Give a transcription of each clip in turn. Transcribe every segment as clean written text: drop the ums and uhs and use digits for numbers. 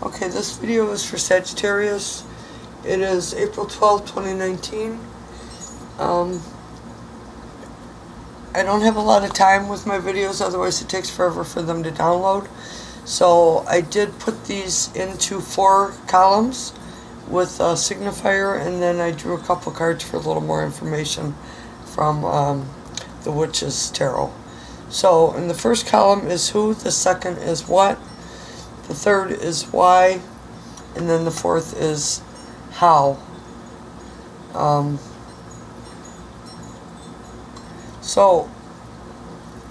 Okay, this video is for Sagittarius. It is April 12th, 2019. I don't have a lot of time with my videos, otherwise it takes forever for them to download. So I did put these into 4 columns with a signifier, and then I drew a couple cards for a little more information from the Witch's Tarot. So in the first column is who, the second is what, the third is why, and then the fourth is how. So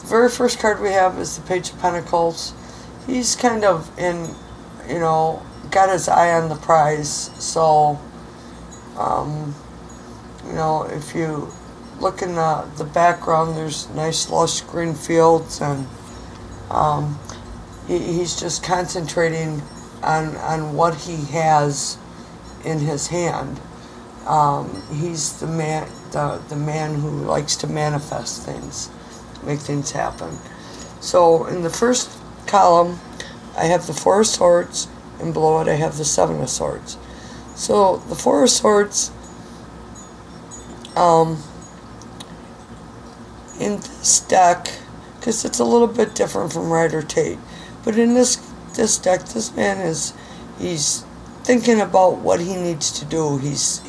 the very first card we have is the Page of Pentacles. He's kind of in, got his eye on the prize. So, if you look in the background, there's nice lush green fields, and he's just concentrating on what he has in his hand. He's the man who likes to manifest things, make things happen. So in the first column, I have the Four of Swords, and below it I have the Seven of Swords. So the Four of Swords, in this deck, because it's a little bit different from Rider Tate, but in this deck, this man he's thinking about what he needs to do. He's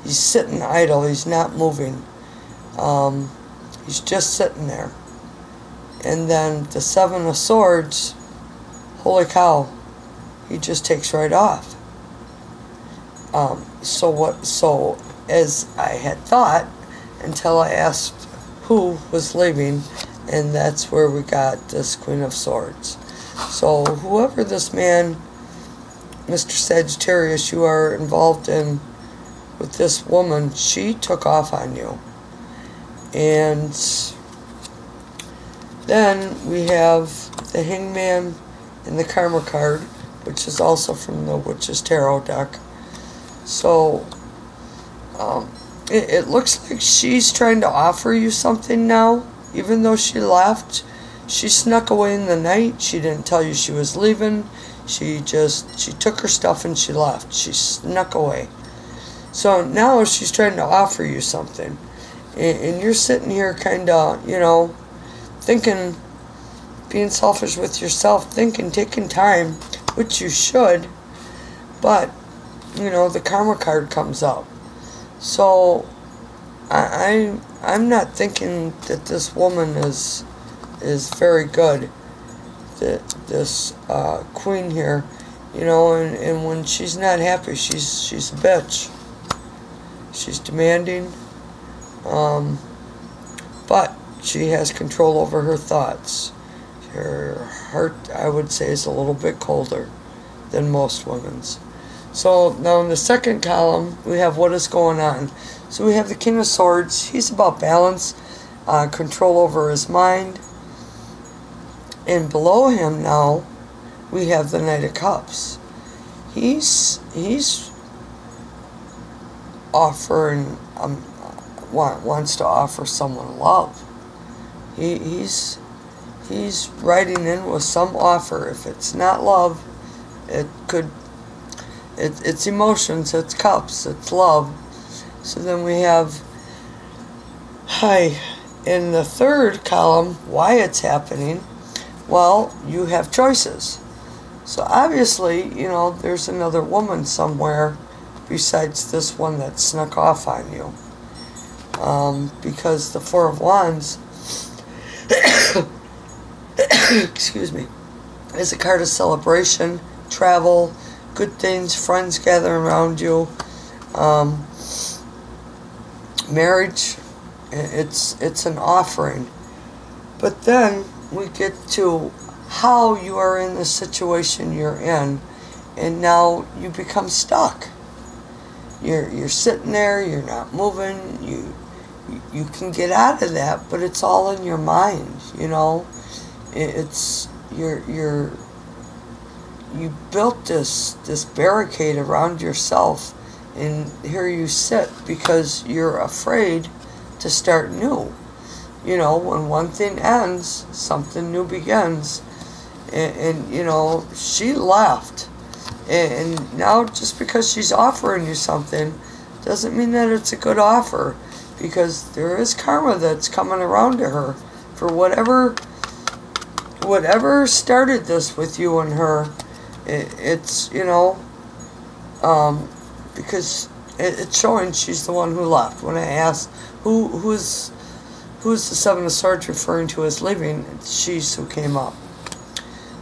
sitting idle. He's not moving. He's just sitting there. And then the Seven of Swords, holy cow, he just takes right off. So as I had thought, until I asked who was leaving, and that's where we got this Queen of Swords. So whoever this man, Mr. Sagittarius, you are involved in with this woman, she took off on you. And then we have the Hangman and the Karma card, which is also from the Witch's Tarot deck. So it looks like she's trying to offer you something now. Even though she left, she snuck away in the night. She didn't tell you she was leaving. She took her stuff and she left. She snuck away. So now she's trying to offer you something. And you're sitting here kind of, thinking, being selfish with yourself, thinking, taking time, which you should. But, the Karma card comes up. So I'm not thinking that this woman is very good. This queen here, and when she's not happy, she's a bitch. She's demanding, but she has control over her thoughts. Her heart, I would say, is a little bit colder than most women's. So now in the second column, we have what is going on. So we have the King of Swords. He's about balance, control over his mind. And below him now, we have the Knight of Cups. He's offering, wants to offer someone love. He's writing in with some offer. If it's not love, it's emotions, it's cups, it's love. So then we have, in the third column, why it's happening. Well, you have choices. So obviously, there's another woman somewhere besides this one that snuck off on you. Because the Four of Wands, excuse me, is a card of celebration, travel, good things, friends gathering around you, marriage. It's an offering. But then we get to how you are in the situation you're in, and now you become stuck. You're sitting there, you're not moving, you can get out of that, but it's all in your mind, It's you built this barricade around yourself, and here you sit because you're afraid to start new. When one thing ends, something new begins. And she left. And now just because she's offering you something doesn't mean that it's a good offer, because there is karma that's coming around to her for whatever started this with you and her. It's, you know, because it's showing she's the one who left. When I asked who's the Seven of Swords referring to as leaving, it's she's who came up.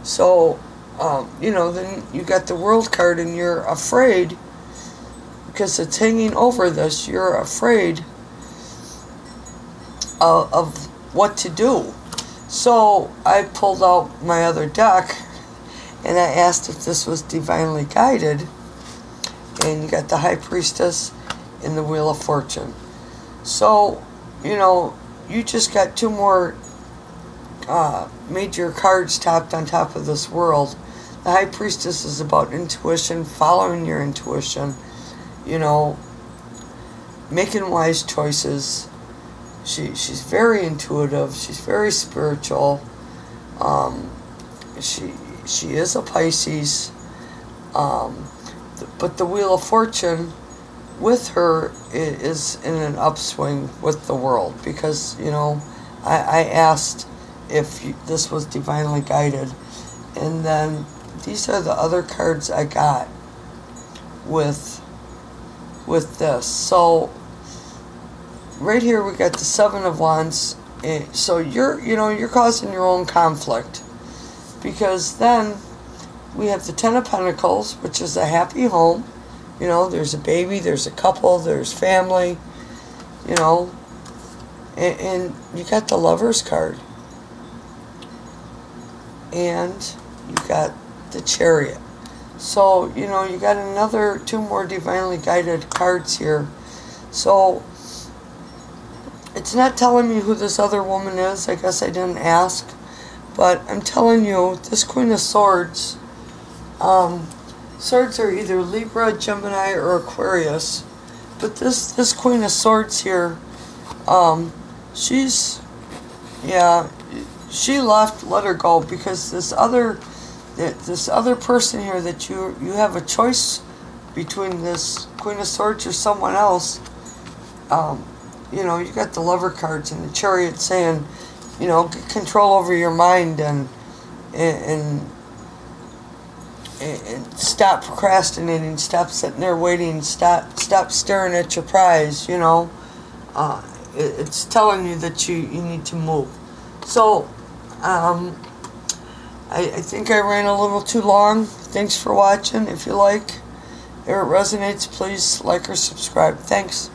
So, you know, then you got the World card, and you're afraid, because it's hanging over this, you're afraid of what to do. So I pulled out my other deck, and I asked if this was divinely guided, and you got the High Priestess and the Wheel of Fortune. So, you know, you just got two more major cards tapped on top of this world. The High Priestess is about intuition, following your intuition, you know, making wise choices. She's very intuitive. She's very spiritual. She is a Pisces. But the Wheel of Fortune with her is in an upswing with the world, because, you know, I asked if this was divinely guided, and then these are the other cards I got with this. So right here we got the Seven of Wands. So you're causing your own conflict, because then we have the Ten of Pentacles, which is a happy home. You know, there's a baby, there's a couple, there's family, you know, and you got the Lovers card, and you got the Chariot. So, you know, you got another two more divinely guided cards here. So it's not telling me who this other woman is. I guess I didn't ask, but I'm telling you, this Queen of Swords, swords are either Libra, Gemini, or Aquarius. But this Queen of Swords here, she left, let her go, because this other person here that you have a choice between this Queen of Swords or someone else. You know, you got the Lover cards and the Chariot saying, you know, get control over your mind and stop procrastinating, stop sitting there waiting, stop staring at your prize, you know. It's telling you that you need to move. So, I think I ran a little too long. Thanks for watching. If you like, if it resonates, please like or subscribe. Thanks.